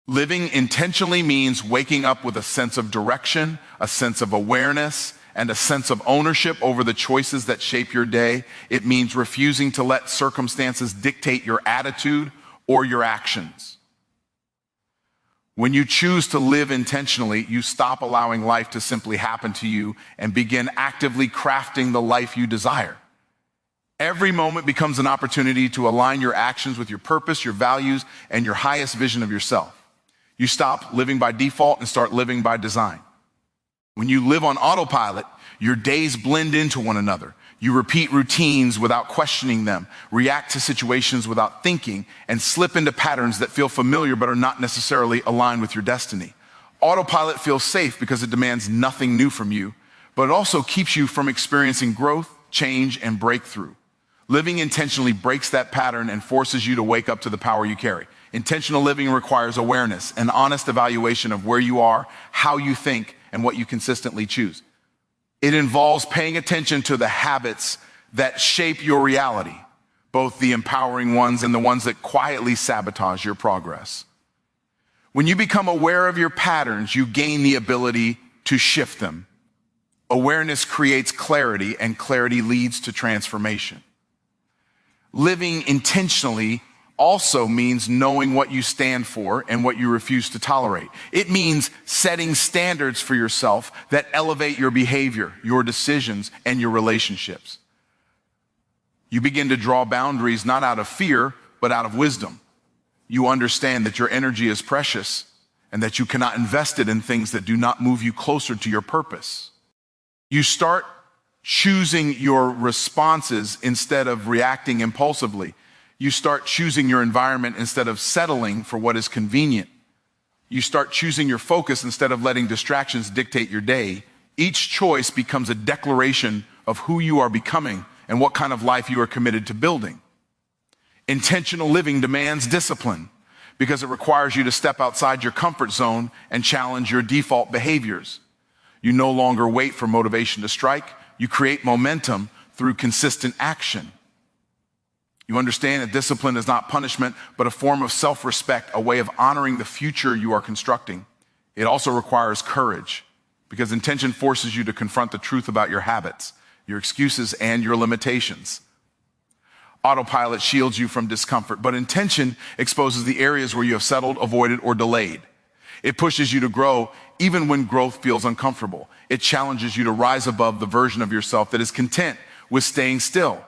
Living intentionally means waking up with a sense of direction, a sense of awareness, and a sense of ownership over the choices that shape your day. It means refusing to let circumstances dictate your attitude or your actions. When you choose to live intentionally, you stop allowing life to simply happen to you and begin actively crafting the life you desire. Every moment becomes an opportunity to align your actions with your purpose, your values, and your highest vision of yourself. You stop living by default and start living by design. When you live on autopilot, your days blend into one another. You repeat routines without questioning them, react to situations without thinking, and slip into patterns that feel familiar but are not necessarily aligned with your destiny. Autopilot feels safe because it demands nothing new from you, but it also keeps you from experiencing growth, change, and breakthrough. Living intentionally breaks that pattern and forces you to wake up to the power you carry. Intentional living requires awareness, an honest evaluation of where you are, how you think, and what you consistently choose. It involves paying attention to the habits that shape your reality, both the empowering ones and the ones that quietly sabotage your progress. When you become aware of your patterns, you gain the ability to shift them. Awareness creates clarity, and clarity leads to transformation. Living intentionally also means knowing what you stand for and what you refuse to tolerate. It means setting standards for yourself that elevate your behavior, your decisions, and your relationships. You begin to draw boundaries not out of fear, but out of wisdom. You understand that your energy is precious and that you cannot invest it in things that do not move you closer to your purpose. You start choosing your responses instead of reacting impulsively. You start choosing your environment instead of settling for what is convenient. You start choosing your focus instead of letting distractions dictate your day. Each choice becomes a declaration of who you are becoming and what kind of life you are committed to building. Intentional living demands discipline because it requires you to step outside your comfort zone and challenge your default behaviors. You no longer wait for motivation to strike. You create momentum through consistent action. You understand that discipline is not punishment, but a form of self-respect, a way of honoring the future you are constructing. It also requires courage because intention forces you to confront the truth about your habits, your excuses, and your limitations. Autopilot shields you from discomfort, but intention exposes the areas where you have settled, avoided, or delayed. It pushes you to grow even when growth feels uncomfortable. It challenges you to rise above the version of yourself that is content with staying still.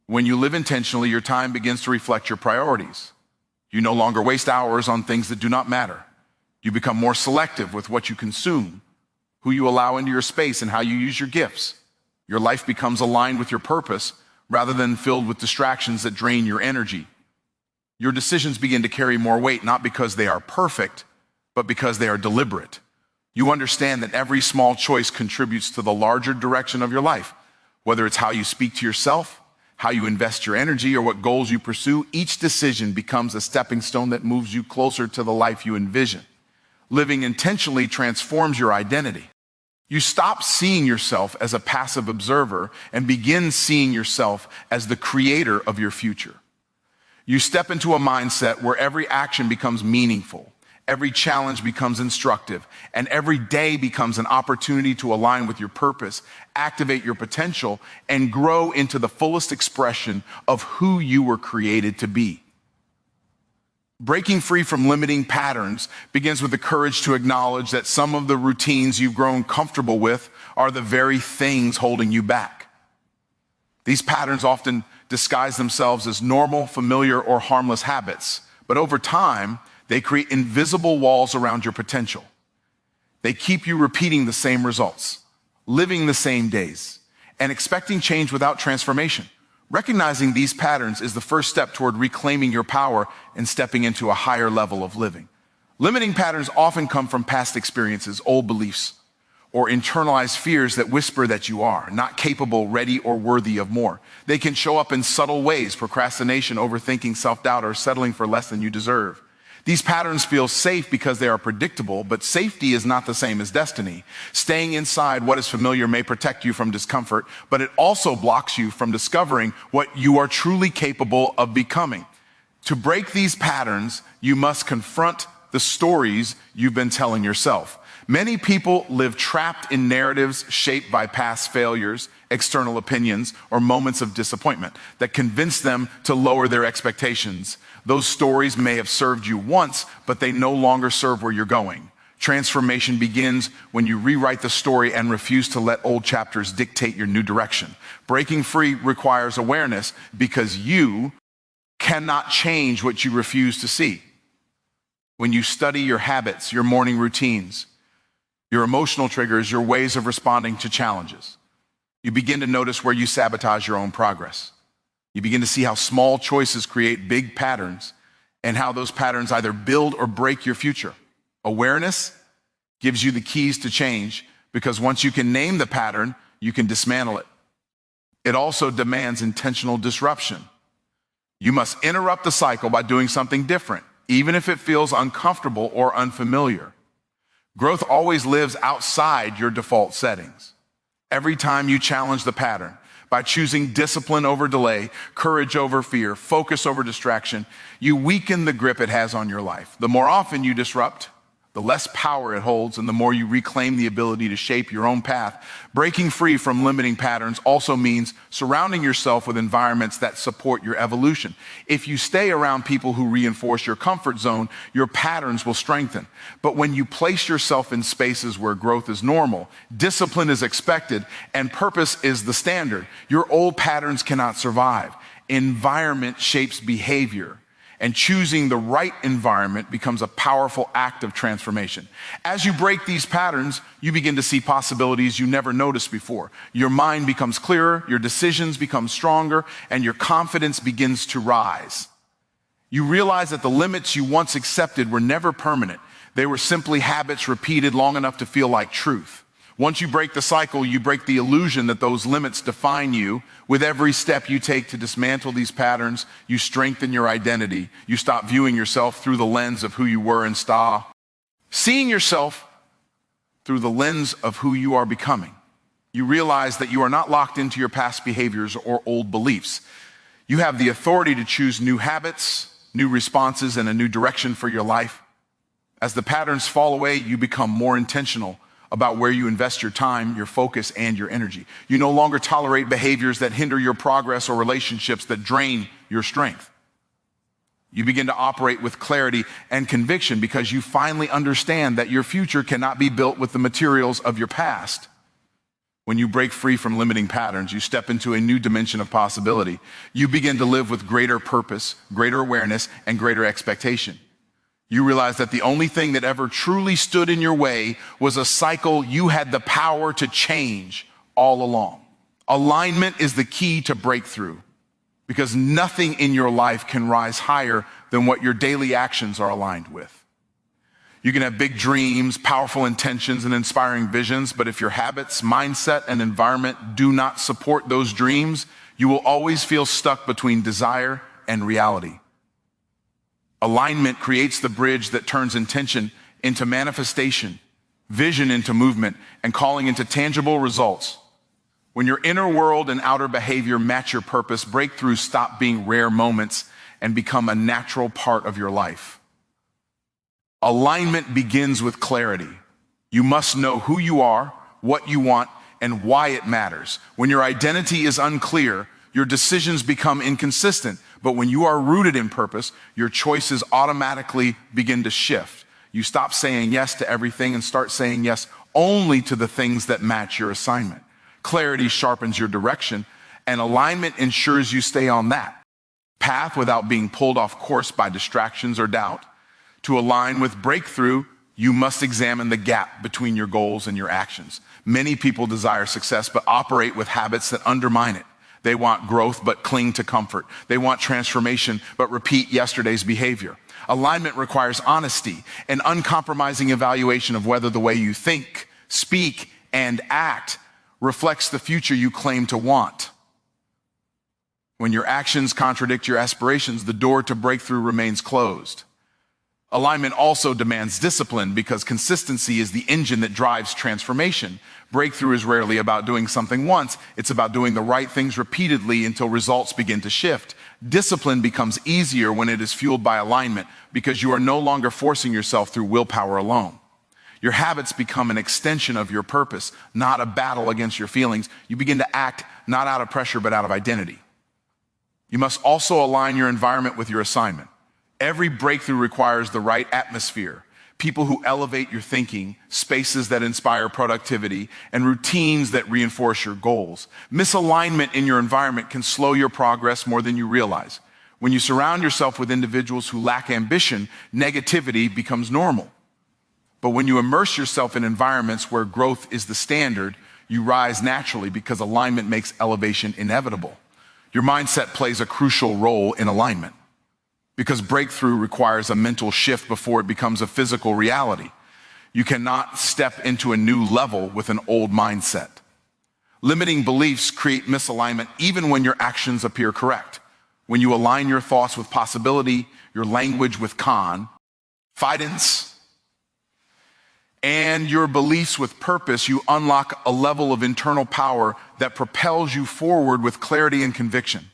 When you live intentionally, your time begins to reflect your priorities. You no longer waste hours on things that do not matter. You become more selective with what you consume, who you allow into your space, and how you use your gifts. Your life becomes aligned with your purpose rather than filled with distractions that drain your energy. Your decisions begin to carry more weight, not because they are perfect, but because they are deliberate. You understand that every small choice contributes to the larger direction of your life, whether it's how you speak to yourself, how you invest your energy, or what goals you pursue. Each decision becomes a stepping stone that moves you closer to the life you envision. Living intentionally transforms your identity. You stop seeing yourself as a passive observer and begin seeing yourself as the creator of your future. You step into a mindset where every action becomes meaningful, every challenge becomes instructive, and every day becomes an opportunity to align with your purpose, activate your potential, and grow into the fullest expression of who you were created to be. Breaking free from limiting patterns begins with the courage to acknowledge that some of the routines you've grown comfortable with are the very things holding you back. These patterns often disguise themselves as normal, familiar, or harmless habits, but over time, they create invisible walls around your potential. They keep you repeating the same results, living the same days, and expecting change without transformation. Recognizing these patterns is the first step toward reclaiming your power and stepping into a higher level of living. Limiting patterns often come from past experiences, old beliefs, or internalized fears that whisper that you are not capable, ready, or worthy of more. They can show up in subtle ways: procrastination, overthinking, self-doubt, or settling for less than you deserve. These patterns feel safe because they are predictable, but safety is not the same as destiny. Staying inside what is familiar may protect you from discomfort, but it also blocks you from discovering what you are truly capable of becoming. To break these patterns, you must confront the stories you've been telling yourself. Many people live trapped in narratives shaped by past failures, external opinions, or moments of disappointment that convince them to lower their expectations. Those stories may have served you once, but they no longer serve where you're going. Transformation begins when you rewrite the story and refuse to let old chapters dictate your new direction. Breaking free requires awareness because you cannot change what you refuse to see. When you study your habits, your morning routines, your emotional triggers, your ways of responding to challenges, you begin to notice where you sabotage your own progress. You begin to see how small choices create big patterns and how those patterns either build or break your future. Awareness gives you the keys to change because once you can name the pattern, you can dismantle it. It also demands intentional disruption. You must interrupt the cycle by doing something different, even if it feels uncomfortable or unfamiliar. Growth always lives outside your default settings. Every time you challenge the pattern by choosing discipline over delay, courage over fear, focus over distraction, you weaken the grip it has on your life. The more often you disrupt, the less power it holds, and the more you reclaim the ability to shape your own path. Breaking free from limiting patterns also means surrounding yourself with environments that support your evolution. If you stay around people who reinforce your comfort zone, your patterns will strengthen. But when you place yourself in spaces where growth is normal, discipline is expected, and purpose is the standard, your old patterns cannot survive. Environment shapes behavior. And choosing the right environment becomes a powerful act of transformation. As you break these patterns, you begin to see possibilities you never noticed before. Your mind becomes clearer, your decisions become stronger, and your confidence begins to rise. You realize that the limits you once accepted were never permanent. They were simply habits repeated long enough to feel like truth. Once you break the cycle, you break the illusion that those limits define you. With every step you take to dismantle these patterns, you strengthen your identity. You stop viewing yourself through the lens of who you were and stop seeing yourself through the lens of who you are becoming. You realize that you are not locked into your past behaviors or old beliefs. You have the authority to choose new habits, new responses, and a new direction for your life. As the patterns fall away, you become more intentional about where you invest your time, your focus, and your energy. You no longer tolerate behaviors that hinder your progress or relationships that drain your strength. You begin to operate with clarity and conviction because you finally understand that your future cannot be built with the materials of your past. When you break free from limiting patterns, you step into a new dimension of possibility. You begin to live with greater purpose, greater awareness, and greater expectation. You realize that the only thing that ever truly stood in your way was a cycle you had the power to change all along. Alignment is the key to breakthrough because nothing in your life can rise higher than what your daily actions are aligned with. You can have big dreams, powerful intentions, and inspiring visions, but if your habits, mindset, and environment do not support those dreams, you will always feel stuck between desire and reality. Alignment creates the bridge that turns intention into manifestation, vision into movement, and calling into tangible results. When your inner world and outer behavior match your purpose, breakthroughs stop being rare moments and become a natural part of your life. Alignment begins with clarity. You must know who you are, what you want, and why it matters. When your identity is unclear, your decisions become inconsistent. But when you are rooted in purpose, your choices automatically begin to shift. You stop saying yes to everything and start saying yes only to the things that match your assignment. Clarity sharpens your direction, and alignment ensures you stay on that path without being pulled off course by distractions or doubt. To align with breakthrough, you must examine the gap between your goals and your actions. Many people desire success but operate with habits that undermine it. They want growth, but cling to comfort. They want transformation, but repeat yesterday's behavior. Alignment requires honesty, an uncompromising evaluation of whether the way you think, speak, and act reflects the future you claim to want. When your actions contradict your aspirations, the door to breakthrough remains closed. Alignment also demands discipline because consistency is the engine that drives transformation. Breakthrough is rarely about doing something once. It's about doing the right things repeatedly until results begin to shift. Discipline becomes easier when it is fueled by alignment because you are no longer forcing yourself through willpower alone. Your habits become an extension of your purpose, not a battle against your feelings. You begin to act not out of pressure, but out of identity. You must also align your environment with your assignment. Every breakthrough requires the right atmosphere, people who elevate your thinking, spaces that inspire productivity, and routines that reinforce your goals. Misalignment in your environment can slow your progress more than you realize. When you surround yourself with individuals who lack ambition, negativity becomes normal. But when you immerse yourself in environments where growth is the standard, you rise naturally because alignment makes elevation inevitable. Your mindset plays a crucial role in alignment, because breakthrough requires a mental shift before it becomes a physical reality. You cannot step into a new level with an old mindset. Limiting beliefs create misalignment even when your actions appear correct. When you align your thoughts with possibility, your language with confidence, and your beliefs with purpose, you unlock a level of internal power that propels you forward with clarity and conviction.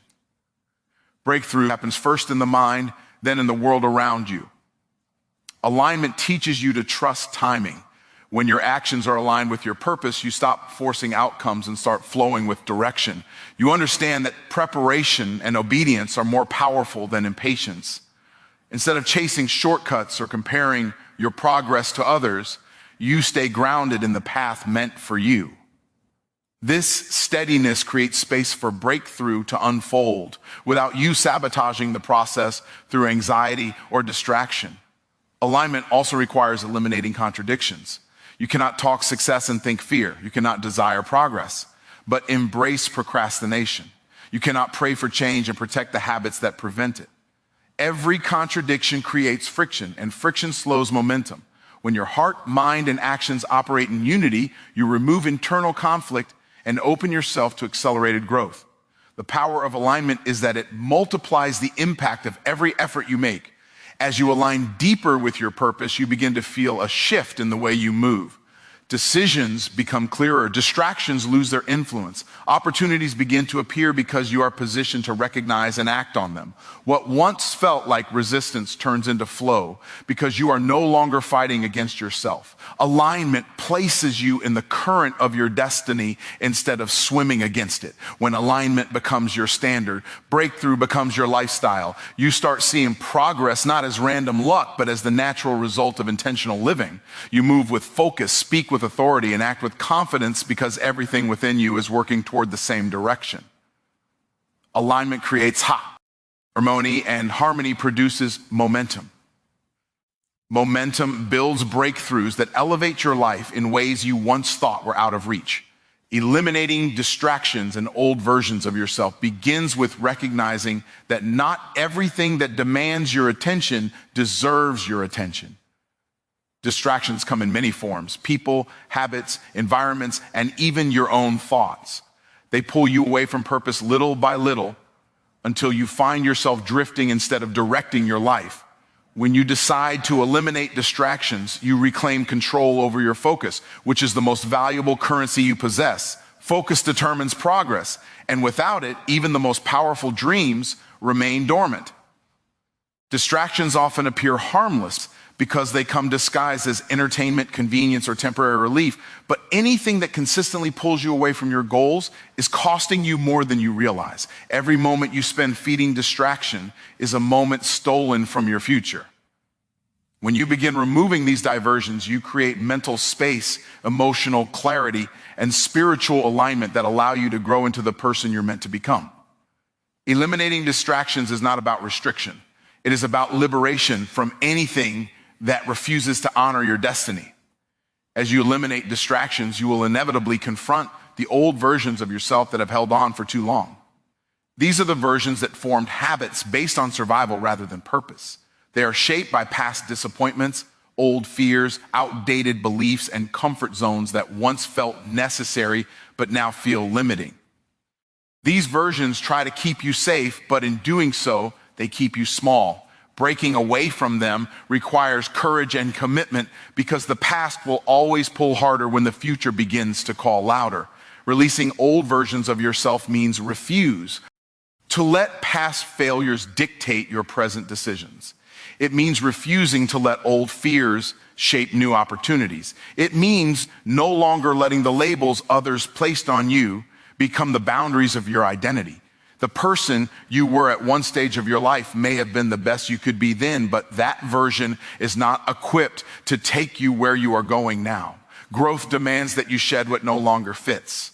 Breakthrough happens first in the mind, then in the world around you. Alignment teaches you to trust timing. When your actions are aligned with your purpose, you stop forcing outcomes and start flowing with direction. You understand that preparation and obedience are more powerful than impatience. Instead of chasing shortcuts or comparing your progress to others, you stay grounded in the path meant for you. This steadiness creates space for breakthrough to unfold without you sabotaging the process through anxiety or distraction. Alignment also requires eliminating contradictions. You cannot talk success and think fear. You cannot desire progress, but embrace procrastination. You cannot pray for change and protect the habits that prevent it. Every contradiction creates friction, and friction slows momentum. When your heart, mind, and actions operate in unity, you remove internal conflict and open yourself to accelerated growth. The power of alignment is that it multiplies the impact of every effort you make. As you align deeper with your purpose, you begin to feel a shift in the way you move. Decisions become clearer. Distractions lose their influence. Opportunities begin to appear because you are positioned to recognize and act on them. What once felt like resistance turns into flow because you are no longer fighting against yourself. Alignment places you in the current of your destiny instead of swimming against it. When alignment becomes your standard, breakthrough becomes your lifestyle. You start seeing progress not as random luck, but as the natural result of intentional living. You move with focus, speak with authority, and act with confidence because everything within you is working toward the same direction. Alignment creates harmony, and harmony produces momentum. Momentum builds breakthroughs that elevate your life in ways you once thought were out of reach. Eliminating distractions and old versions of yourself begins with recognizing that not everything that demands your attention deserves your attention. Distractions come in many forms: people, habits, environments, and even your own thoughts. They pull you away from purpose little by little until you find yourself drifting instead of directing your life. When you decide to eliminate distractions, you reclaim control over your focus, which is the most valuable currency you possess. Focus determines progress, and without it, even the most powerful dreams remain dormant. Distractions often appear harmless because they come disguised as entertainment, convenience, or temporary relief. But anything that consistently pulls you away from your goals is costing you more than you realize. Every moment you spend feeding distraction is a moment stolen from your future. When you begin removing these diversions, you create mental space, emotional clarity, and spiritual alignment that allow you to grow into the person you're meant to become. Eliminating distractions is not about restriction. It is about liberation from anything that refuses to honor your destiny. As you eliminate distractions, you will inevitably confront the old versions of yourself that have held on for too long. These are the versions that formed habits based on survival rather than purpose. They are shaped by past disappointments, old fears, outdated beliefs, and comfort zones that once felt necessary but now feel limiting. These versions try to keep you safe, but in doing so, they keep you small. Breaking away from them requires courage and commitment because the past will always pull harder when the future begins to call louder. Releasing old versions of yourself means refuse to let past failures dictate your present decisions. It means refusing to let old fears shape new opportunities. It means no longer letting the labels others placed on you become the boundaries of your identity. The person you were at one stage of your life may have been the best you could be then, but that version is not equipped to take you where you are going now. Growth demands that you shed what no longer fits.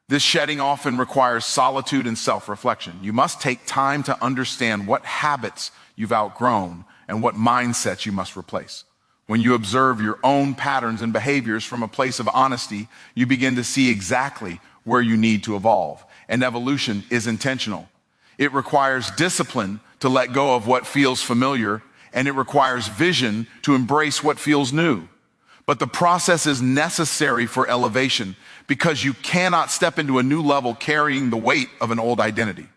This shedding often requires solitude and self-reflection. You must take time to understand what habits you've outgrown and what mindsets you must replace. When you observe your own patterns and behaviors from a place of honesty, you begin to see exactly where you need to evolve. And evolution is intentional. It requires discipline to let go of what feels familiar, and it requires vision to embrace what feels new. But the process is necessary for elevation because you cannot step into a new level carrying the weight of an old identity.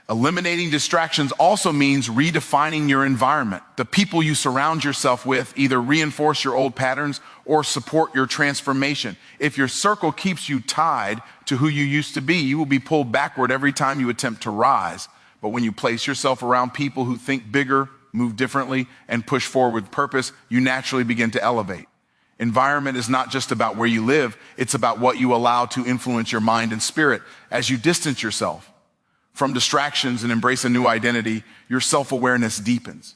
Eliminating distractions also means redefining your environment. The people you surround yourself with either reinforce your old patterns or support your transformation. If your circle keeps you tied to who you used to be, you will be pulled backward every time you attempt to rise. But when you place yourself around people who think bigger, move differently, and push forward with purpose, you naturally begin to elevate. Environment is not just about where you live, it's about what you allow to influence your mind and spirit. As you distance yourself from distractions and embrace a new identity, your self-awareness deepens.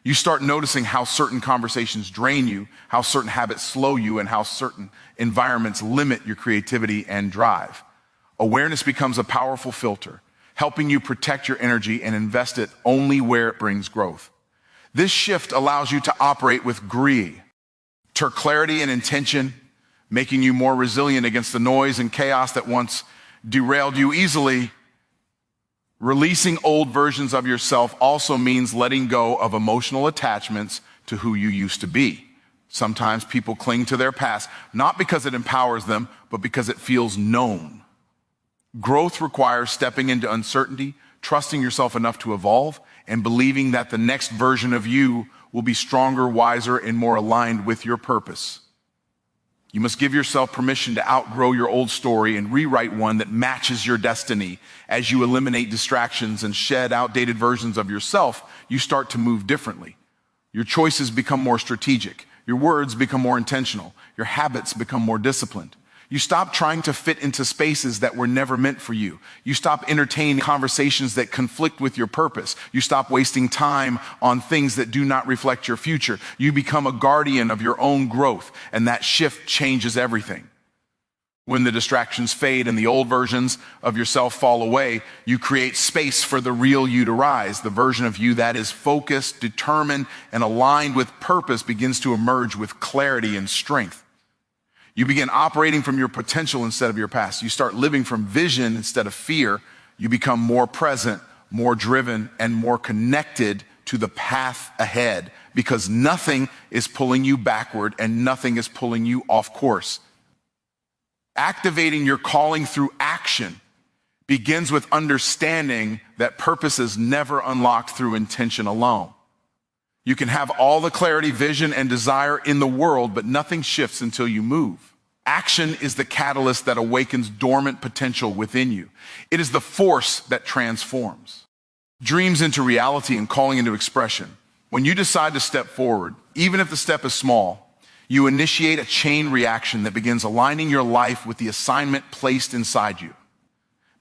You start noticing how certain conversations drain you, how certain habits slow you, and how certain environments limit your creativity and drive. Awareness becomes a powerful filter, helping you protect your energy and invest it only where it brings growth. This shift allows you to operate with clarity and intention, making you more resilient against the noise and chaos that once derailed you easily. Releasing old versions of yourself also means letting go of emotional attachments to who you used to be. Sometimes people cling to their past, not because it empowers them, but because it feels known. Growth requires stepping into uncertainty, trusting yourself enough to evolve, and believing that the next version of you will be stronger, wiser, and more aligned with your purpose. You must give yourself permission to outgrow your old story and rewrite one that matches your destiny. As you eliminate distractions and shed outdated versions of yourself, you start to move differently. Your choices become more strategic. Your words become more intentional. Your habits become more disciplined. You stop trying to fit into spaces that were never meant for you. You stop entertaining conversations that conflict with your purpose. You stop wasting time on things that do not reflect your future. You become a guardian of your own growth, and that shift changes everything. When the distractions fade and the old versions of yourself fall away, you create space for the real you to rise. The version of you that is focused, determined, and aligned with purpose begins to emerge with clarity and strength. You begin operating from your potential instead of your past. You start living from vision instead of fear. You become more present, more driven, and more connected to the path ahead because nothing is pulling you backward and nothing is pulling you off course. Activating your calling through action begins with understanding that purpose is never unlocked through intention alone. You can have all the clarity, vision, and desire in the world, but nothing shifts until you move. Action is the catalyst that awakens dormant potential within you. It is the force that transforms dreams into reality and calling into expression. When you decide to step forward, even if the step is small, you initiate a chain reaction that begins aligning your life with the assignment placed inside you.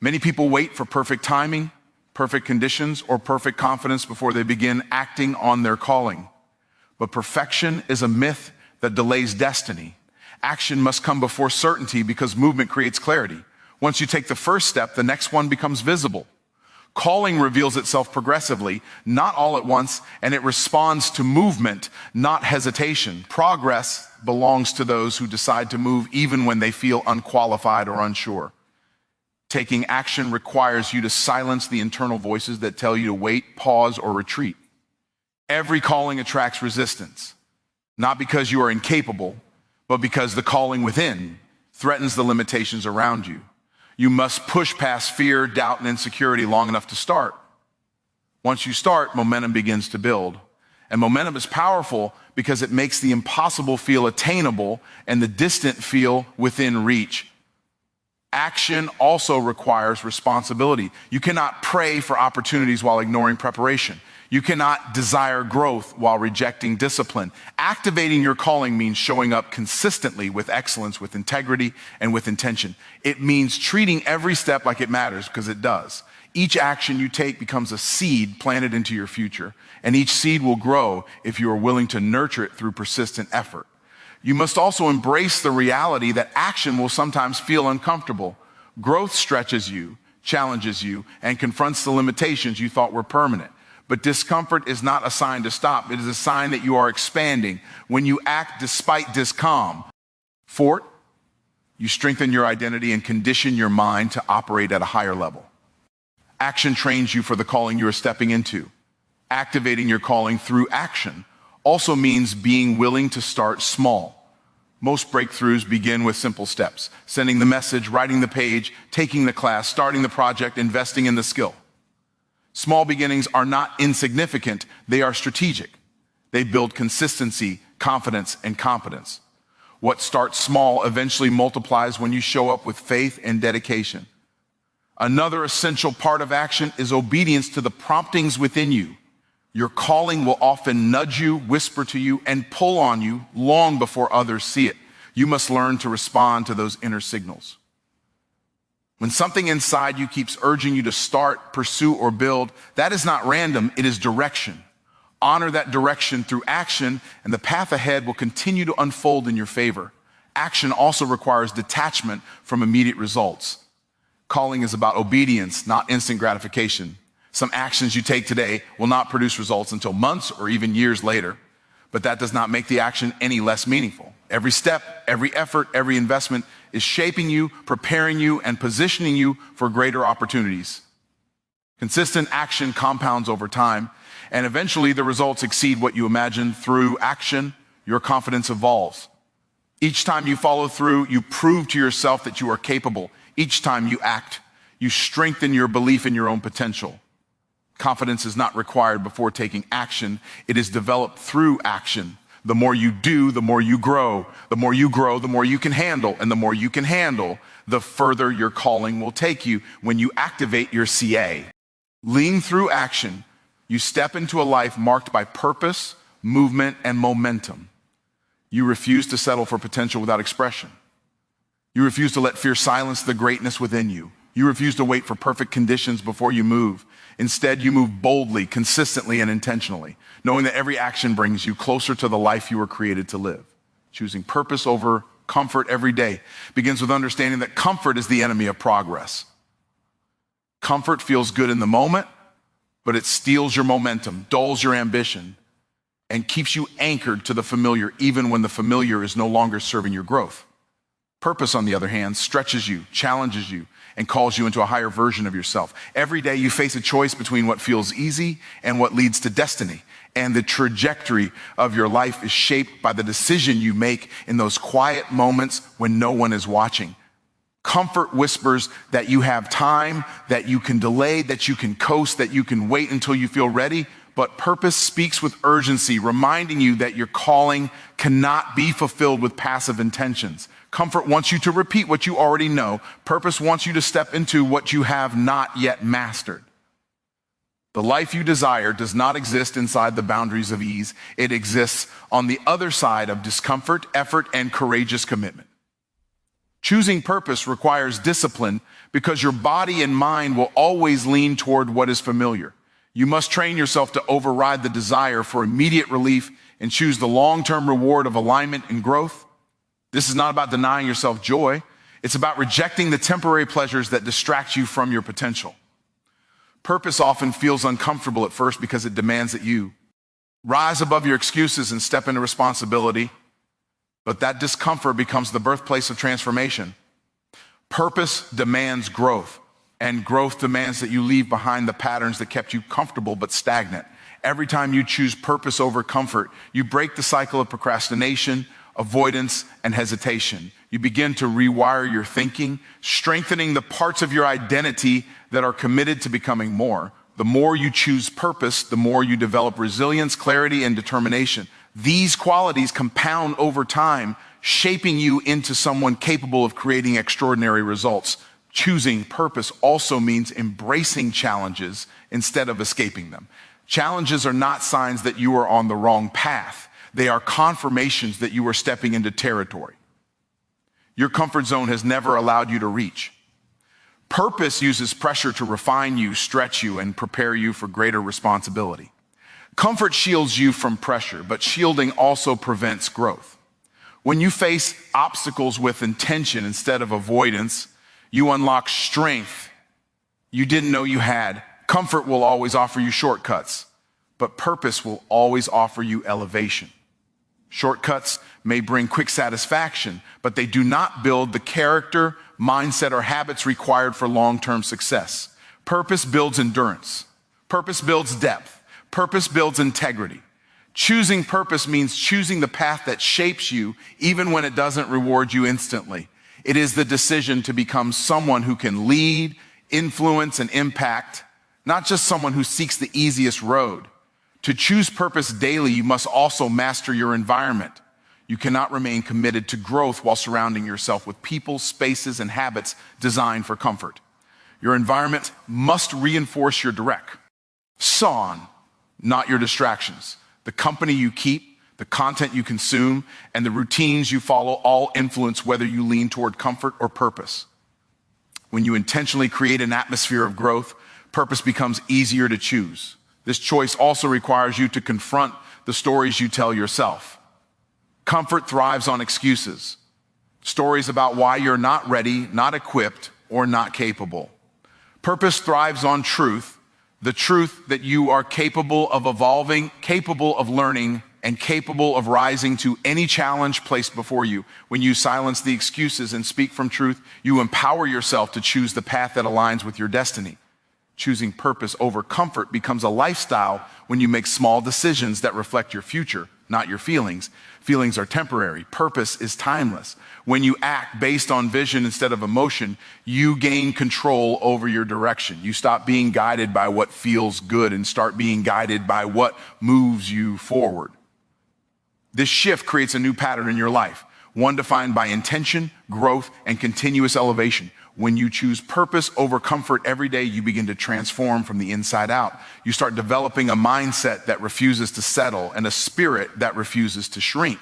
Many people wait for perfect timing, perfect conditions, or perfect confidence before they begin acting on their calling. But perfection is a myth that delays destiny. Action must come before certainty because movement creates clarity. Once you take the first step, the next one becomes visible. Calling reveals itself progressively, not all at once, and it responds to movement, not hesitation. Progress belongs to those who decide to move even when they feel unqualified or unsure. Taking action requires you to silence the internal voices that tell you to wait, pause, or retreat. Every calling attracts resistance, not because you are incapable, but because the calling within threatens the limitations around you. You must push past fear, doubt, and insecurity long enough to start. Once you start, momentum begins to build. And momentum is powerful because it makes the impossible feel attainable and the distant feel within reach. Action also requires responsibility. You cannot pray for opportunities while ignoring preparation. You cannot desire growth while rejecting discipline. Activating your calling means showing up consistently with excellence, with integrity, and with intention. It means treating every step like it matters, because it does. Each action you take becomes a seed planted into your future, and each seed will grow if you are willing to nurture it through persistent effort. You must also embrace the reality that action will sometimes feel uncomfortable. Growth stretches you, challenges you, and confronts the limitations you thought were permanent. But discomfort is not a sign to stop. It is a sign that you are expanding. When you act despite discomfort, you strengthen your identity and condition your mind to operate at a higher level. Action trains you for the calling you are stepping into. Activating your calling through action also means being willing to start small. Most breakthroughs begin with simple steps: sending the message, writing the page, taking the class, starting the project, investing in the skill. Small beginnings are not insignificant, they are strategic. They build consistency, confidence, and competence. What starts small eventually multiplies when you show up with faith and dedication. Another essential part of action is obedience to the promptings within you. Your calling will often nudge you, whisper to you, and pull on you long before others see it. You must learn to respond to those inner signals. When something inside you keeps urging you to start, pursue, or build, that is not random, it is direction. Honor that direction through action, and the path ahead will continue to unfold in your favor. Action also requires detachment from immediate results. Calling is about obedience, not instant gratification. Some actions you take today will not produce results until months or even years later, but that does not make the action any less meaningful. Every step, every effort, every investment is shaping you, preparing you, and positioning you for greater opportunities. Consistent action compounds over time, and eventually the results exceed what you imagined. Through action, your confidence evolves. Each time you follow through, you prove to yourself that you are capable. Each time you act, you strengthen your belief in your own potential. Confidence is not required before taking action. It is developed through action. The more you do, the more you grow. The more you grow, the more you can handle. And the more you can handle, the further your calling will take you when you activate your CA. Lean through action, you step into a life marked by purpose, movement, and momentum. You refuse to settle for potential without expression. You refuse to let fear silence the greatness within you. You refuse to wait for perfect conditions before you move. Instead, you move boldly, consistently, and intentionally, knowing that every action brings you closer to the life you were created to live. Choosing purpose over comfort every day begins with understanding that comfort is the enemy of progress. Comfort feels good in the moment, but it steals your momentum, dulls your ambition, and keeps you anchored to the familiar, even when the familiar is no longer serving your growth. Purpose, on the other hand, stretches you, challenges you, and calls you into a higher version of yourself. Every day you face a choice between what feels easy and what leads to destiny. And the trajectory of your life is shaped by the decision you make in those quiet moments when no one is watching. Comfort whispers that you have time, that you can delay, that you can coast, that you can wait until you feel ready. But purpose speaks with urgency, reminding you that your calling cannot be fulfilled with passive intentions. Comfort wants you to repeat what you already know. Purpose wants you to step into what you have not yet mastered. The life you desire does not exist inside the boundaries of ease. It exists on the other side of discomfort, effort, and courageous commitment. Choosing purpose requires discipline because your body and mind will always lean toward what is familiar. You must train yourself to override the desire for immediate relief and choose the long-term reward of alignment and growth. This is not about denying yourself joy. It's about rejecting the temporary pleasures that distract you from your potential. Purpose often feels uncomfortable at first because it demands that you rise above your excuses and step into responsibility. But that discomfort becomes the birthplace of transformation. Purpose demands growth, and growth demands that you leave behind the patterns that kept you comfortable but stagnant. Every time you choose purpose over comfort, you break the cycle of procrastination, avoidance, and hesitation. You begin to rewire your thinking, strengthening the parts of your identity that are committed to becoming more. The more you choose purpose, the more you develop resilience, clarity, and determination. These qualities compound over time, shaping you into someone capable of creating extraordinary results. Choosing purpose also means embracing challenges instead of escaping them. Challenges are not signs that you are on the wrong path. They are confirmations that you are stepping into territory your comfort zone has never allowed you to reach. Purpose uses pressure to refine you, stretch you, and prepare you for greater responsibility. Comfort shields you from pressure, but shielding also prevents growth. When you face obstacles with intention instead of avoidance, you unlock strength you didn't know you had. Comfort will always offer you shortcuts, but purpose will always offer you elevation. Shortcuts may bring quick satisfaction, but they do not build the character, mindset, or habits required for long-term success. Purpose builds endurance. Purpose builds depth. Purpose builds integrity. Choosing purpose means choosing the path that shapes you, even when it doesn't reward you instantly. It is the decision to become someone who can lead, influence, and impact, not just someone who seeks the easiest road. To choose purpose daily, you must also master your environment. You cannot remain committed to growth while surrounding yourself with people, spaces, and habits designed for comfort. Your environment must reinforce your direct son, not your distractions. The company you keep, the content you consume, and the routines you follow all influence whether you lean toward comfort or purpose. When you intentionally create an atmosphere of growth, purpose becomes easier to choose. This choice also requires you to confront the stories you tell yourself. Comfort thrives on excuses, stories about why you're not ready, not equipped, or not capable. Purpose thrives on truth, the truth that you are capable of evolving, capable of learning, and capable of rising to any challenge placed before you. When you silence the excuses and speak from truth, you empower yourself to choose the path that aligns with your destiny. Choosing purpose over comfort becomes a lifestyle when you make small decisions that reflect your future, not your feelings. Feelings are temporary. Purpose is timeless. When you act based on vision instead of emotion, you gain control over your direction. You stop being guided by what feels good and start being guided by what moves you forward. This shift creates a new pattern in your life, one defined by intention, growth, and continuous elevation. When you choose purpose over comfort every day, you begin to transform from the inside out. You start developing a mindset that refuses to settle and a spirit that refuses to shrink.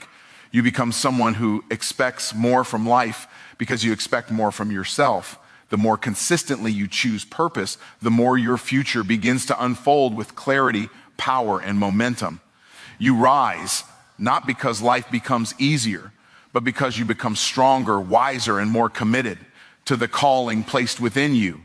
You become someone who expects more from life because you expect more from yourself. The more consistently you choose purpose, the more your future begins to unfold with clarity, power, and momentum. You rise, not because life becomes easier, but because you become stronger, wiser, and more committed to the calling placed within you.